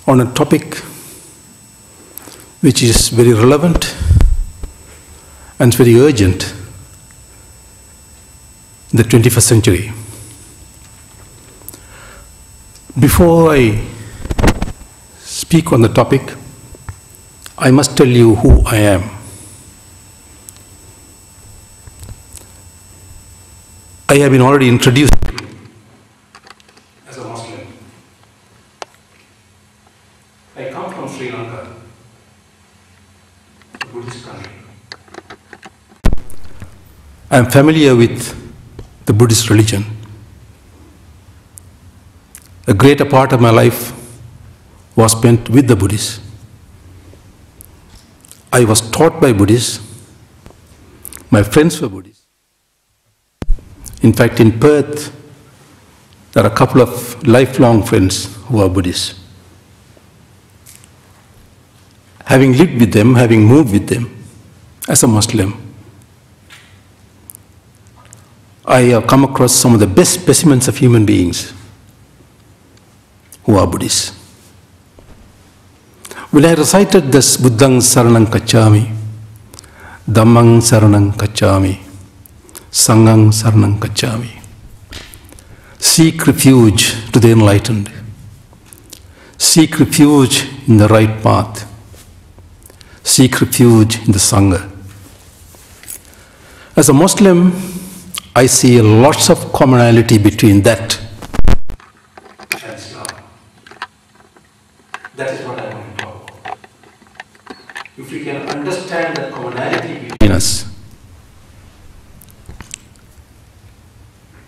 on a topic which is very relevant and very urgent in the 21st century. Before I speak on the topic, I must tell you who I am. I have been already introduced as a Muslim. I come from Sri Lanka, a Buddhist country. I am familiar with the Buddhist religion. A greater part of my life was spent with the Buddhists. I was taught by Buddhists. My friends were Buddhists. In fact, in Perth, there are a couple of lifelong friends who are Buddhists. Having lived with them, having moved with them as a Muslim, I have come across some of the best specimens of human beings who are Buddhists. When I recited this Buddhang Saranang Kacchami, Dhammang Saranang Kacchami, Sanghang Saranang Kacchami, seek refuge to the enlightened, seek refuge in the right path, seek refuge in the Sangha. As a Muslim, I see lots of commonality between that and Islam. That is what I want to talk about. If we can understand the commonality between us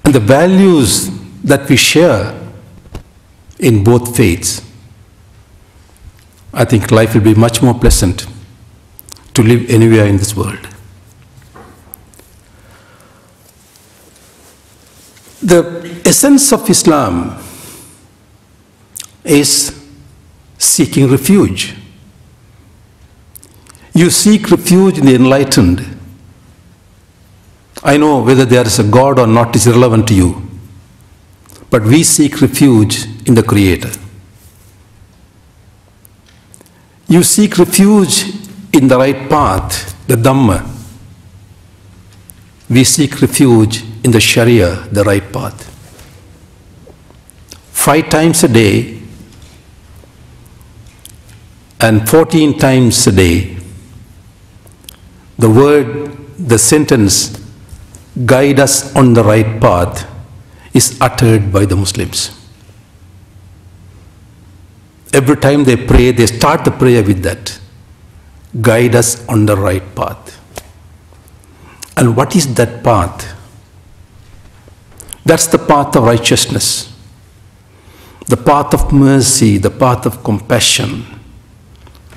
and the values that we share in both faiths, I think life will be much more pleasant to live anywhere in this world. The essence of Islam is seeking refuge. You seek refuge in the enlightened. I know whether there is a God or not is irrelevant to you, but we seek refuge in the Creator. You seek refuge in the right path, the Dhamma. We seek refuge in the Sharia, the right path. 5 times a day and 14 times a day, the word, the sentence, guide us on the right path, is uttered by the Muslims. Every time they pray, they start the prayer with that. Guide us on the right path. And what is that path? That's the path of righteousness, the path of mercy, the path of compassion,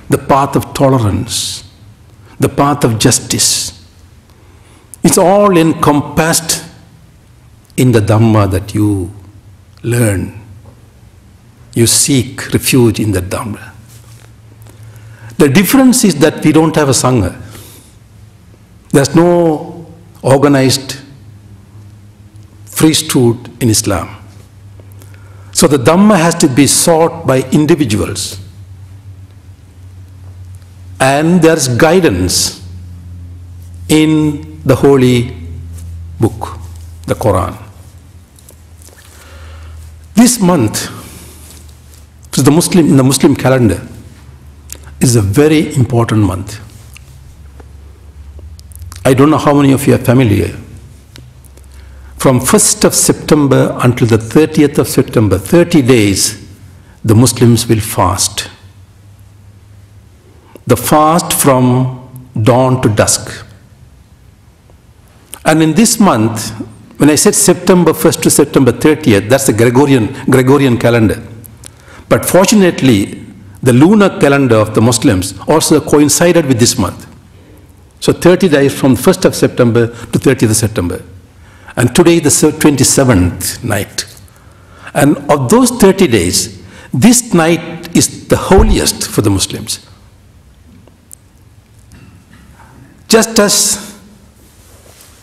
the path of tolerance, the path of justice. It's all encompassed in the Dhamma that you learn. You seek refuge in the Dhamma. The difference is that we don't have a Sangha. There's no organized priesthood in Islam. So the Dhamma has to be sought by individuals. And there's guidance in the holy book, the Quran. This month, in the Muslim calendar, is a very important month. I don't know how many of you are familiar. From 1st of September until the 30th of September, 30 days, the Muslims will fast. The fast from dawn to dusk. And in this month, when I said September 1st to September 30th, that's the Gregorian calendar. But fortunately, the lunar calendar of the Muslims also coincided with this month. So 30 days from 1st of September to 30th of September. And today the 27th night. And of those 30 days, this night is the holiest for the Muslims. Just as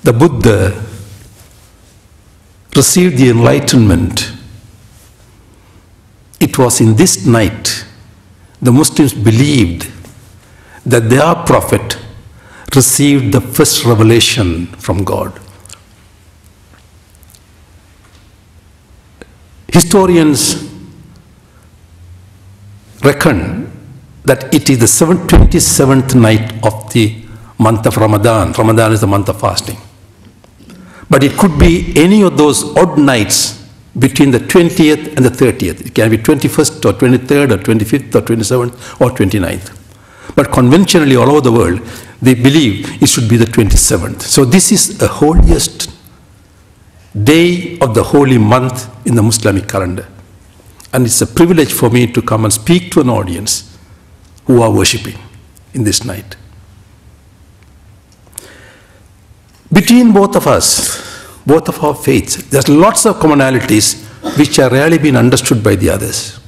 the Buddha received the enlightenment, it was in this night the Muslims believed that their prophet received the first revelation from God. Historians reckon that it is the 27th night of the month of Ramadan. Ramadan is the month of fasting. But it could be any of those odd nights between the 20th and the 30th. It can be 21st or 23rd or 25th or 27th or 29th. But conventionally all over the world, they believe it should be the 27th. So this is the holiest day of the holy month in the Muslimic calendar. And it's a privilege for me to come and speak to an audience who are worshipping in this night. Between both of us, both of our faiths, there's lots of commonalities which are rarely been understood by the others.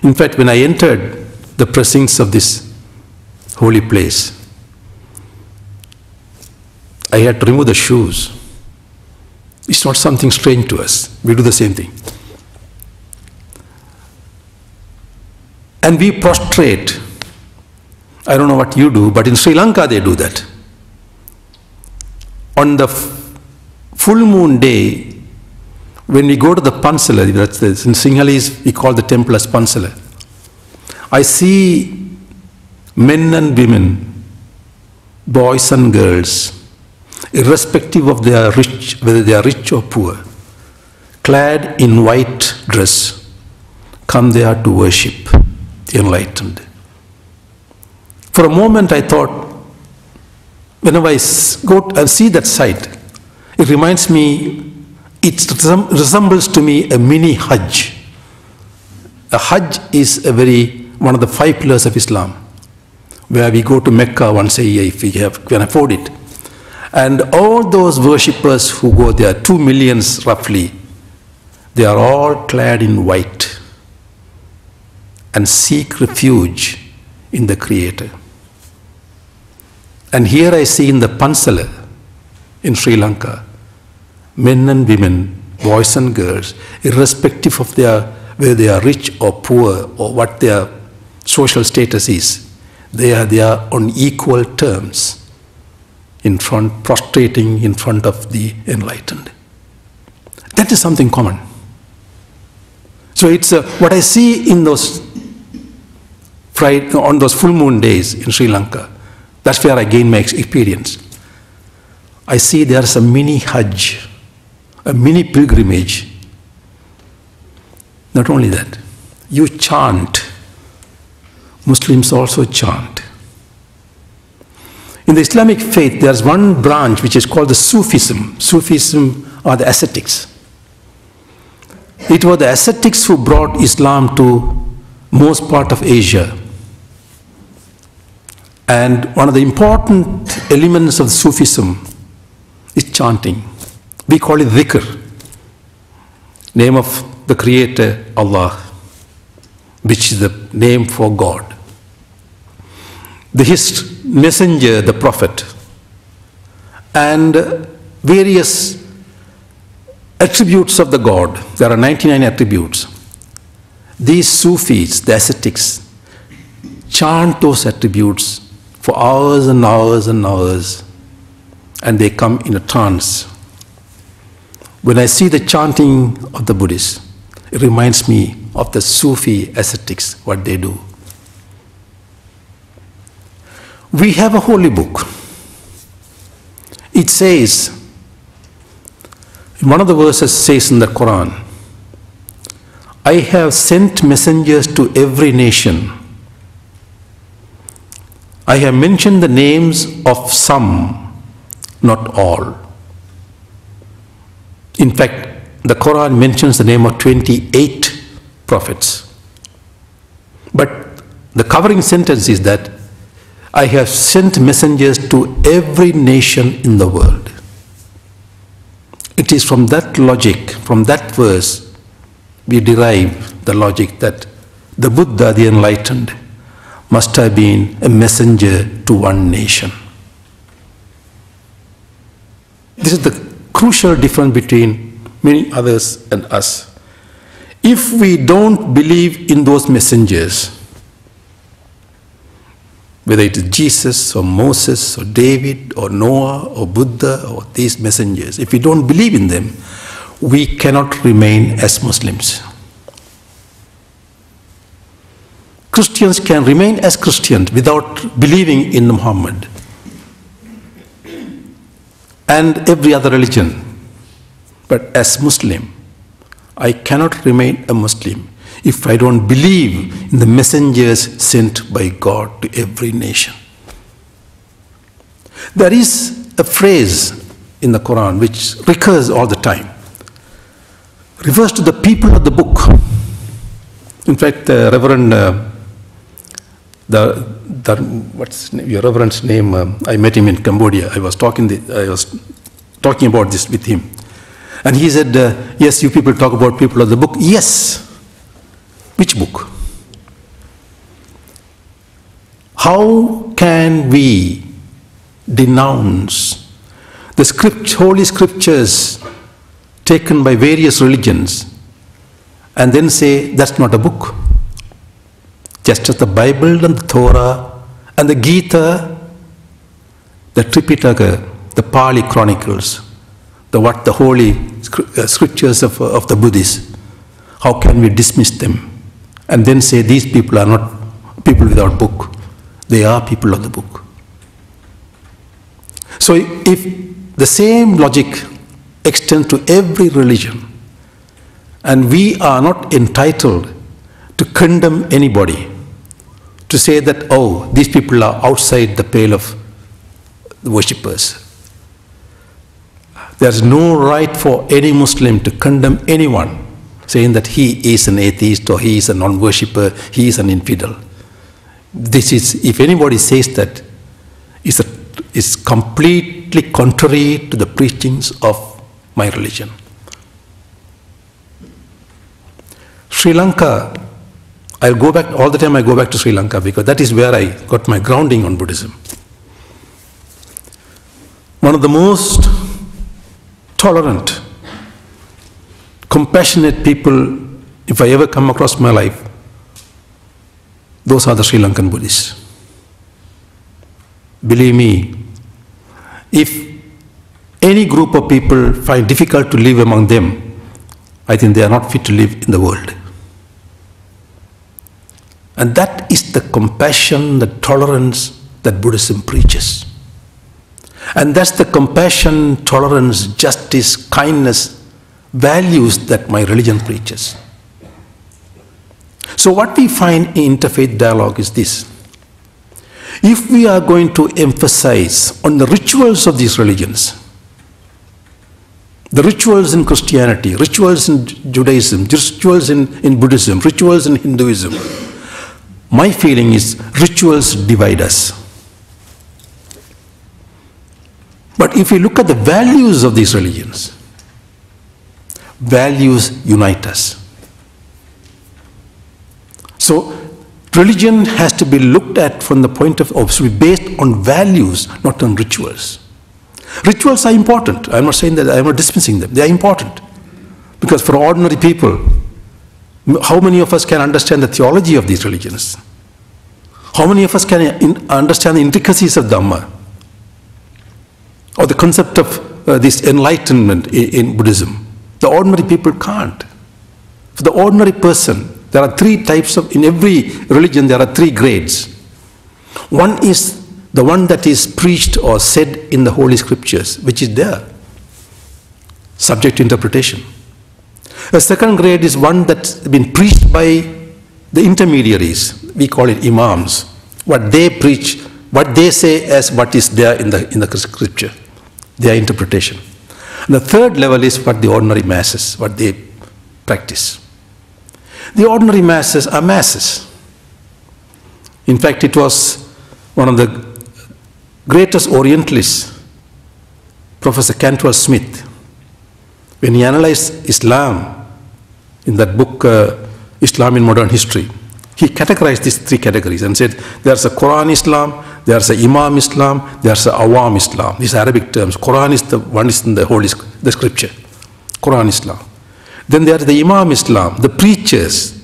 In fact, when I entered the precincts of this holy place, I had to remove the shoes. It's not something strange to us. We do the same thing. And we prostrate. I don't know what you do, but in Sri Lanka they do that. On the full moon day, when we go to the Pansala, in Sinhalese we call the temple as Pansala, I see men and women, boys and girls, irrespective of their rich, whether they are rich or poor, clad in white dress, come there to worship the enlightened. For a moment I thought, whenever I go and see that sight, it reminds me, it resembles to me a mini Hajj. A Hajj is one of the 5 pillars of Islam, where we go to Mecca once a year if we can afford it. And all those worshippers who go there, 2 million roughly, they are all clad in white and seek refuge in the Creator. And here I see in the Pansala in Sri Lanka, men and women, boys and girls, irrespective of whether they are rich or poor or what their social status is, they are there on equal terms, prostrating in front of the enlightened. That is something common. So it's what I see in those on those full moon days in Sri Lanka. That's where I gain my experience. I see there's a mini Hajj, a mini pilgrimage. Not only that, you chant. Muslims also chant. In the Islamic faith, there's one branch which is called the Sufism. Sufism are the ascetics. It was the ascetics who brought Islam to most part of Asia. And one of the important elements of Sufism is chanting. We call it dhikr, name of the Creator, Allah, which is the name for God. His messenger, the Prophet, and various attributes of the God. There are 99 attributes. These Sufis, the ascetics, chant those attributes for hours and hours and hours, and they come in a trance. When I see the chanting of the Buddhists, it reminds me of the Sufi ascetics, what they do. We have a holy book. It says, one of the verses says in the Quran, I have sent messengers to every nation. I have mentioned the names of some, not all. In fact, the Quran mentions the name of 28 prophets. But the covering sentence is that I have sent messengers to every nation in the world. It is from that logic, from that verse, we derive the logic that the Buddha, the enlightened, must have been a messenger to one nation. This is the crucial difference between many others and us. If we don't believe in those messengers, whether it is Jesus or Moses or David or Noah or Buddha or these messengers, if we don't believe in them, we cannot remain as Muslims. Christians can remain as Christians without believing in Muhammad and every other religion. But as Muslim, I cannot remain a Muslim if I don't believe in the messengers sent by God to every nation. There is a phrase in the Quran which recurs all the time, refers to the people of the book. In fact, Reverend, what's your Reverend's name? I met him in Cambodia. I was talking about this with him. And he said, yes, you people talk about people of the book. Yes. Which book? How can we denounce the holy scriptures taken by various religions and then say that's not a book? Just as the Bible and the Torah and the Gita, the Tripitaka, the Pali Chronicles, the holy scriptures of the Buddhists, how can we dismiss them and then say these people are not people without book? They are people of the book. So if the same logic extends to every religion, and we are not entitled to condemn anybody, to say that, oh, these people are outside the pale of the worshippers. There is no right for any Muslim to condemn anyone, saying that he is an atheist or he is a non-worshipper, he is an infidel. This is, if anybody says that, is completely contrary to the preachings of my religion. Sri Lanka, I'll go back, all the time I go back to Sri Lanka because that is where I got my grounding on Buddhism. One of the most tolerant, compassionate people, if I ever come across my life, those are the Sri Lankan Buddhists. Believe me, if any group of people find difficult to live among them, I think they are not fit to live in the world. And that is the compassion, the tolerance that Buddhism preaches. And that's the compassion, tolerance, justice, kindness, values that my religion preaches. So what we find in interfaith dialogue is this. If we are going to emphasize on the rituals of these religions, the rituals in Christianity, rituals in Judaism, rituals in Buddhism, rituals in Hinduism, my feeling is rituals divide us. But if we look at the values of these religions, values unite us. So religion has to be looked at from the point of view, should be based on values, not on rituals. Rituals are important. I'm not saying that, I'm not dismissing them. They are important. Because for ordinary people, how many of us can understand the theology of these religions? How many of us can understand the intricacies of Dhamma? Or the concept of this enlightenment in Buddhism? The ordinary people can't. For the ordinary person, there are three types of, in every religion there are three grades. One is the one that is preached or said in the Holy Scriptures, which is there, subject to interpretation. A second grade is one that's been preached by the intermediaries, we call it imams, what they preach, what they say as what is there in the Scripture, their interpretation. And the third level is what the ordinary masses, what they practice. The ordinary masses are masses. In fact, it was one of the greatest Orientalists, Professor Cantwell Smith, when he analyzed Islam in that book, Islam in Modern History, he categorized these three categories and said there's a Quran Islam, there's a Imam Islam, there's a Awam Islam. These are Arabic terms. Quran is the one is in the Holy, the Scripture, Quran Islam. Then there is the Imam Islam, the preachers,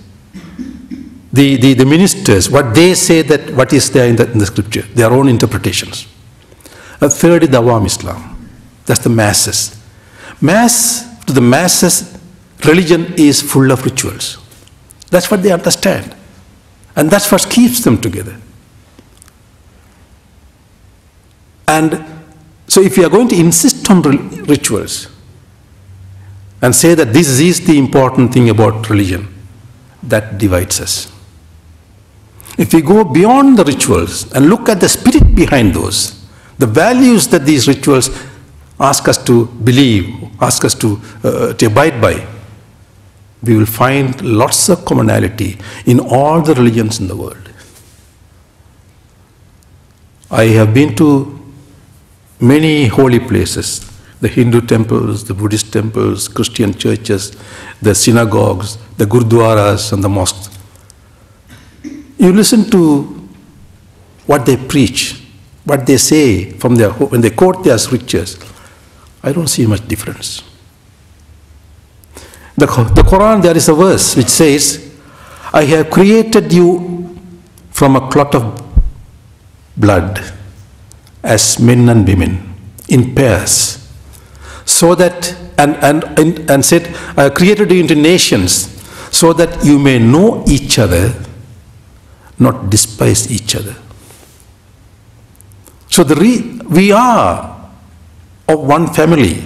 the ministers, what they say, that what is there in the scripture, their own interpretations. A third is the Awam Islam, that's the masses. To the masses, religion is full of rituals. That's what they understand. And that's what keeps them together. And so if you are going to insist on rituals and say that this is the important thing about religion, that divides us. If we go beyond the rituals and look at the spirit behind those, the values that these rituals ask us to believe, ask us to abide by, we will find lots of commonality in all the religions in the world. I have been to many holy places, the Hindu temples, the Buddhist temples, Christian churches, the synagogues, the gurdwaras and the mosques. You listen to what they preach, what they say from when they quote their scriptures. I don't see much difference. The Quran, there is a verse which says, I have created you from a clot of blood as men and women in pairs, so that, and said, I have created you into nations so that you may know each other, not despise each other. So we are of one family.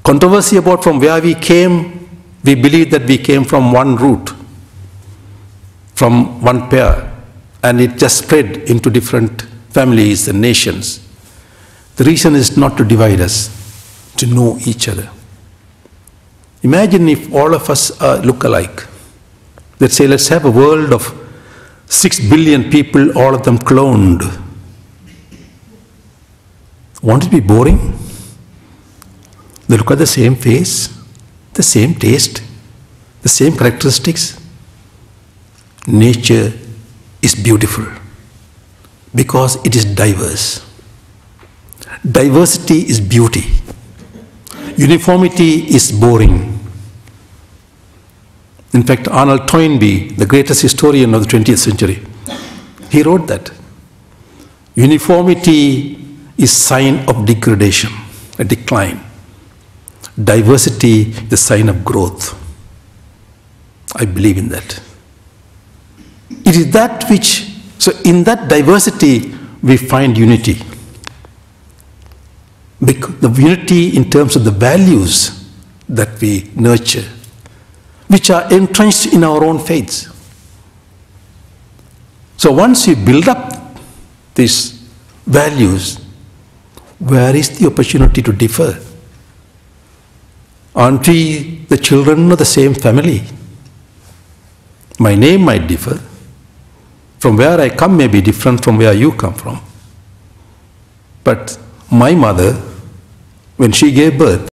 Controversy about from where we came, we believe that we came from one root, from one pair, and it just spread into different families and nations. The reason is not to divide us, to know each other. Imagine if all of us look alike. Let's say, let's have a world of 6 billion people, all of them cloned. Won't it be boring? They look at the same face, the same taste, the same characteristics. Nature is beautiful because it is diverse. Diversity is beauty. Uniformity is boring. In fact, Arnold Toynbee, the greatest historian of the 20th century, he wrote that uniformity is sign of degradation, a decline. Diversity is the sign of growth. I believe in that. It is that which, so in that diversity we find unity. Because the unity in terms of the values that we nurture, which are entrenched in our own faiths. So once you build up these values, where is the opportunity to differ? Aren't we the children of the same family? My name might differ. From where I come may be different from where you come from. But my mother, when she gave birth,